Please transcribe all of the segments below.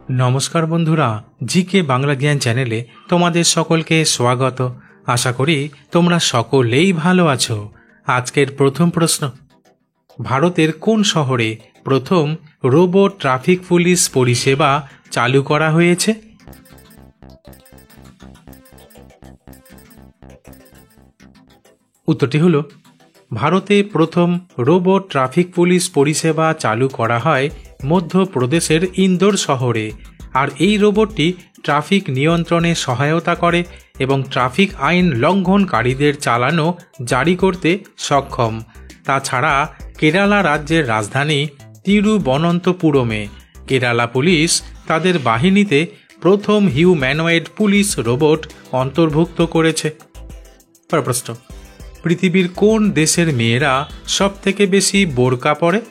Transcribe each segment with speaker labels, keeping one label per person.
Speaker 1: নমস্কার বন্ধুরা, জিকে বাংলা জ্ঞান চ্যানেলে তোমাদের সকলকে স্বাগত। আশা করি তোমরা সকলেই ভালো আছো। আজকের প্রথম প্রশ্ন, ভারতের কোন শহরে প্রথম রোবট ট্রাফিক পুলিশ পরিষেবা চালু করা হয়েছে? উত্তরটি হলো, ভারতে প্রথম রোবট ট্রাফিক পুলিশ পরিষেবা চালু করা হয় মধ্যপ্রদেশের ইন্দোর শহরে। আর এই রোবটটি ট্রাফিক নিয়ন্ত্রণে সহায়তা করে এবং ট্রাফিক আইন লঙ্ঘনকারীদের চালানো জারি করতে সক্ষম। তাছাড়া কেরালা রাজ্যের রাজধানী তিরুবনন্তপুরমে কেরালা পুলিশ তাদের বাহিনীতে প্রথম হিউম্যানয়েড পুলিশ রোবট অন্তর্ভুক্ত করেছে। প্রশ্ন, পৃথিবীর কোন দেশের মেয়েরা সবথেকে বেশি বোরকা পরে?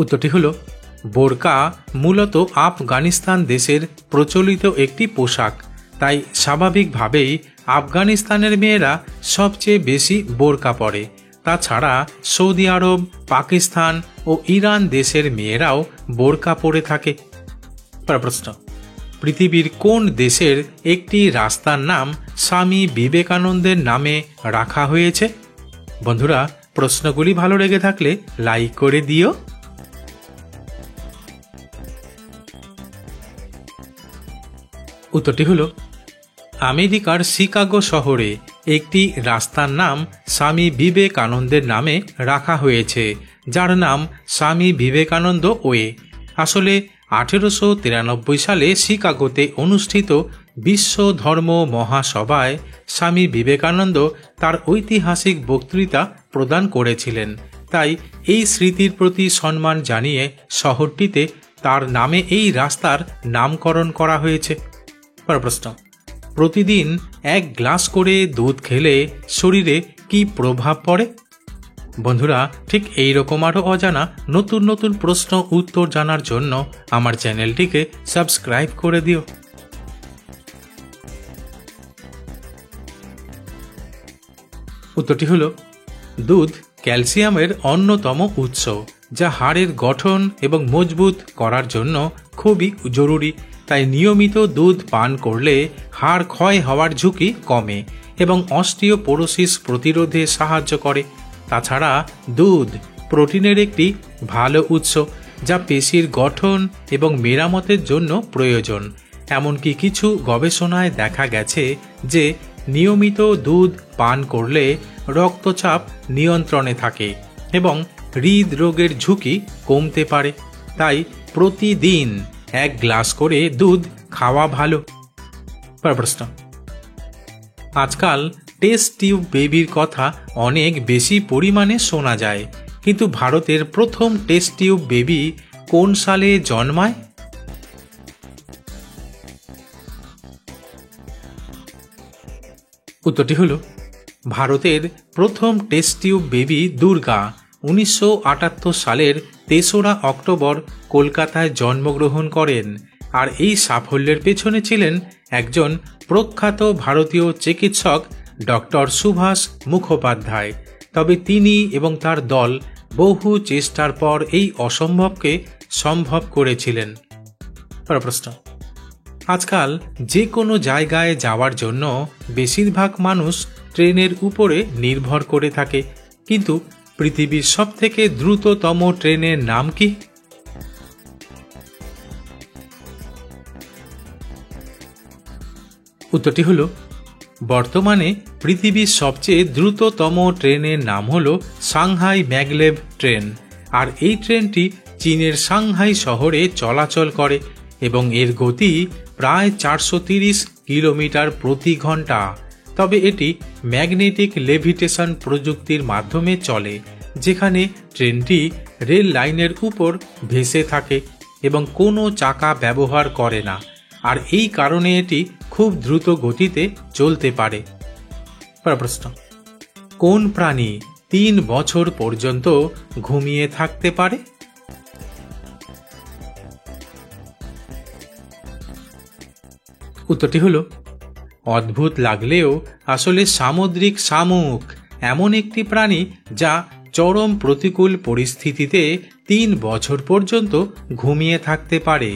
Speaker 1: উত্তরটি হলো, বোরকা মূলত আফগানিস্তান দেশের প্রচলিত একটি পোশাক। তাই স্বাভাবিকভাবেই আফগানিস্তানের মেয়েরা সবচেয়ে বেশি বোরকা পরে। তাছাড়া সৌদি আরব, পাকিস্তান ও ইরান দেশের মেয়েরাও বোরকা পরে থাকে। প্রশ্ন, পৃথিবীর কোন দেশের একটি রাস্তার নাম স্বামী বিবেকানন্দের নামে রাখা হয়েছে? বন্ধুরা, প্রশ্নগুলি ভালো লেগে থাকলে লাইক করে দিও। উত্তরটি হলো, আমেরিকার শিকাগো শহরে একটি রাস্তার নাম স্বামী বিবেকানন্দের নামে রাখা হয়েছে, যার নাম স্বামী বিবেকানন্দ ওয়ে। আসলে 1893 সালে শিকাগোতে অনুষ্ঠিত বিশ্ব ধর্ম মহাসভায় স্বামী বিবেকানন্দ তার ঐতিহাসিক বক্তৃতা প্রদান করেছিলেন। তাই এই স্মৃতির প্রতি সম্মান জানিয়ে শহরটিতে তার নামে এই রাস্তার নামকরণ করা হয়েছে। প্রশ্ন, প্রতিদিন 1 গ্লাস করে দুধ খেলে শরীরে কি প্রভাব পড়ে? বন্ধুরা, ঠিক এই রকম আরও অজানা নতুন নতুন প্রশ্ন উত্তর জানার জন্য আমার চ্যানেলটিকে সাবস্ক্রাইব করে দিও। উত্তরটি হলো, দুধ ক্যালসিয়ামের অন্যতম উৎস, যা হাড়ের গঠন এবং মজবুত করার জন্য খুবই জরুরি। তাই নিয়মিত দুধ পান করলে হাড় ক্ষয় হওয়ার ঝুঁকি কমে এবং অস্টিওপোরোসিস প্রতিরোধে সাহায্য করে। তাছাড়া দুধ প্রোটিনের একটি ভালো উৎস, যা পেশির গঠন এবং মেরামতের জন্য প্রয়োজন। এমনকি কিছু গবেষণায় দেখা গেছে যে নিয়মিত দুধ পান করলে রক্তচাপ নিয়ন্ত্রণে থাকে এবং হৃদরোগের ঝুঁকি কমতে পারে। তাই প্রতিদিন 1 গ্লাস করে দুধ খাওয়া ভালো। প্রশ্ন, আজকাল টেস্ট টিউব বেবির কথা অনেক বেশি পরিমাণে শোনা যায়, কিন্তু ভারতের প্রথম টেস্ট টিউব বেবি কোন সালে জন্মায়? উত্তরটি হলো, ভারতের প্রথম টেস্ট টিউব বেবি দুর্গা 1978 সালের 3রা অক্টোবর কলকাতায় জন্মগ্রহণ করেন। আর এই সাফল্যের পেছনে ছিলেন একজন প্রখ্যাত ভারতীয় চিকিৎসক ডক্টর সুভাষ মুখোপাধ্যায়। তবে তিনি এবং তার দল বহু চেষ্টার পর এই অসম্ভবকে সম্ভব করেছিলেন। প্রশ্ন, আজকাল যে কোনো জায়গায় যাওয়ার জন্য বেশিরভাগ মানুষ ট্রেনের উপরে নির্ভর করে থাকে, কিন্তু পৃথিবীর সবথেকে দ্রুততম ট্রেনের নাম কি? উত্তরটি হলো, বর্তমানে পৃথিবীর সবচেয়ে দ্রুততম ট্রেনের নাম হলো সাংহাই ম্যাগলেভ ট্রেন। আর এই ট্রেনটি চীনের সাংহাই শহরে চলাচল করে এবং এর গতি প্রায় 430 কিলোমিটার প্রতি ঘন্টা। তবে এটি ম্যাগনেটিক লেভিটেশন প্রযুক্তির মাধ্যমে চলে, যেখানে ট্রেনটি রেল লাইনের উপর ভেসে থাকে এবং কোনো চাকা ব্যবহার করে না। আর এই কারণে এটি খুব দ্রুত গতিতে চলতে পারে। প্রশ্ন, কোন প্রাণী 3 বছর পর্যন্ত ঘুমিয়ে থাকতে পারে? উত্তরটি হলো, অদ্ভুত লাগলেও আসলে সামুদ্রিক শামুক এমন একটি প্রাণী যা চরম প্রতিকূল পরিস্থিতিতে 3 বছর পর্যন্ত ঘুমিয়ে থাকতে পারে।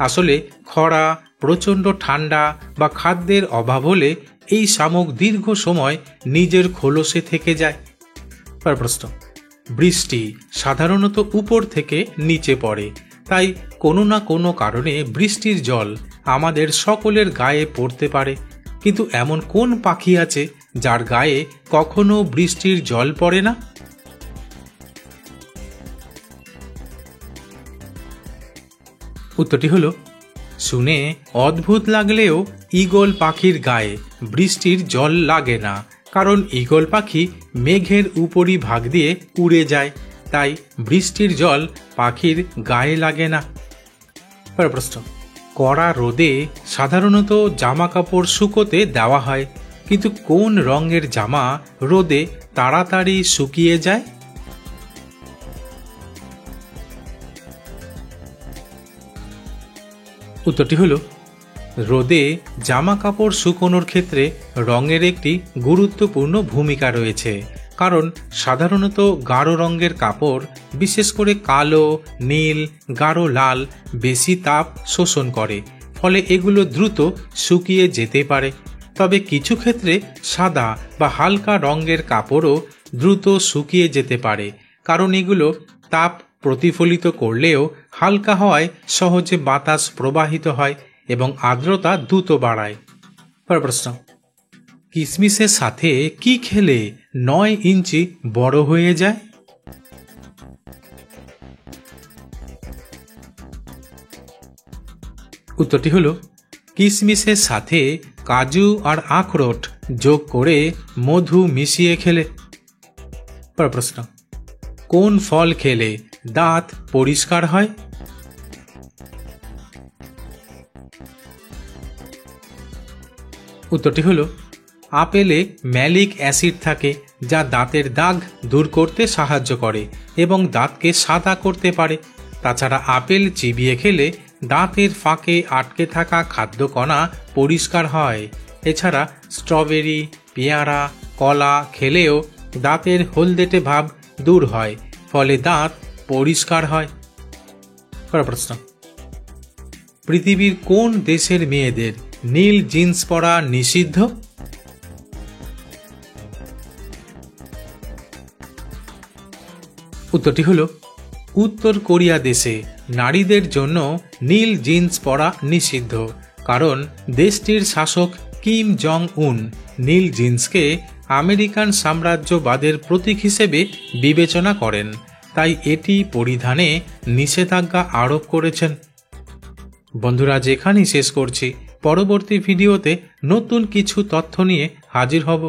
Speaker 1: আসলে খরা, প্রচণ্ড ঠান্ডা বা খাদ্যের অভাব হলে এই শামুক দীর্ঘ সময় নিজের খোলসে থেকে যায়। প্রশ্ন, বৃষ্টি সাধারণত উপর থেকে নিচে পড়ে, তাই কোনো না কোনো কারণে বৃষ্টির জল আমাদের সকলের গায়ে পড়তে পারে, কিন্তু এমন কোন পাখি আছে যার গায়ে কখনো বৃষ্টির জল পড়ে না? উত্তরটি হলো, শুনে অদ্ভুত লাগলেও ঈগল পাখির গায়ে বৃষ্টির জল লাগে না, কারণ ঈগল পাখি মেঘের উপরি ভাগ দিয়ে উড়ে যায়, তাই বৃষ্টির জল পাখির গায়ে লাগে না। প্রশ্ন, কড়া রোদে সাধারণত জামা কাপড় শুকোতে দেওয়া হয়, কিন্তু কোন রঙের জামা রোদে তাড়াতাড়ি শুকিয়ে যায়? উত্তরটি হলো, রোদে জামা কাপড় শুকোনোর ক্ষেত্রে রঙের একটি গুরুত্বপূর্ণ ভূমিকা রয়েছে, কারণ সাধারণত গাঢ় রঙের কাপড়, বিশেষ করে কালো, নীল, গাঢ় লাল বেশি তাপ শোষণ করে, ফলে এগুলো দ্রুত শুকিয়ে যেতে পারে। তবে কিছু ক্ষেত্রে সাদা বা হালকা রঙের কাপড়ও দ্রুত শুকিয়ে যেতে পারে, কারণ এগুলো তাপ প্রতিফলিত করলেও হালকা হওয়ায় সহজে বাতাস প্রবাহিত হয় এবং আর্দ্রতা দ্রুত বাড়ায়। প্রশ্ন, কিশমিশের সাথে কি খেলে 9 ইঞ্চি বড় হয়ে যায়? উত্তরটি হলো, কিশমিশের সাথে কাজু আর আখরোট যোগ করে মধু মিশিয়ে খেলে। প্রশ্ন, কোন ফল খেলে দাঁত পরিষ্কার হয়? উত্তরটি হলো, আপেলে ম্যালিক অ্যাসিড থাকে, যা দাঁতের দাগ দূর করতে সাহায্য করে এবং দাঁতকে সাদা করতে পারে। তাছাড়া আপেল চিবিয়ে খেলে দাঁতের ফাঁকে আটকে থাকা খাদ্যকণা পরিষ্কার হয়। এছাড়া স্ট্রবেরি, পেয়ারা, কলা খেলেও দাঁতের হলদেটে ভাব দূর হয়, ফলে দাঁত পরিষ্কার হয়। প্রশ্ন, পৃথিবীর কোন দেশের মেয়েদের নীল জিন্স পরা নিষিদ্ধ? উত্তরটি হলো, উত্তর কোরিয়া দেশে নারীদের জন্য নীল জিন্স পরা নিষিদ্ধ, কারণ দেশটির শাসক কিম জং উন নীল জিন্সকে আমেরিকান সাম্রাজ্যবাদের প্রতীক হিসেবে বিবেচনা করেন, তাই এটি পরিধানে নিষেধাজ্ঞা আরোপ করেছেন। বন্ধুরা, যেখানেই শেষ করছি, পরবর্তী ভিডিওতে নতুন কিছু তথ্য নিয়ে হাজির হব।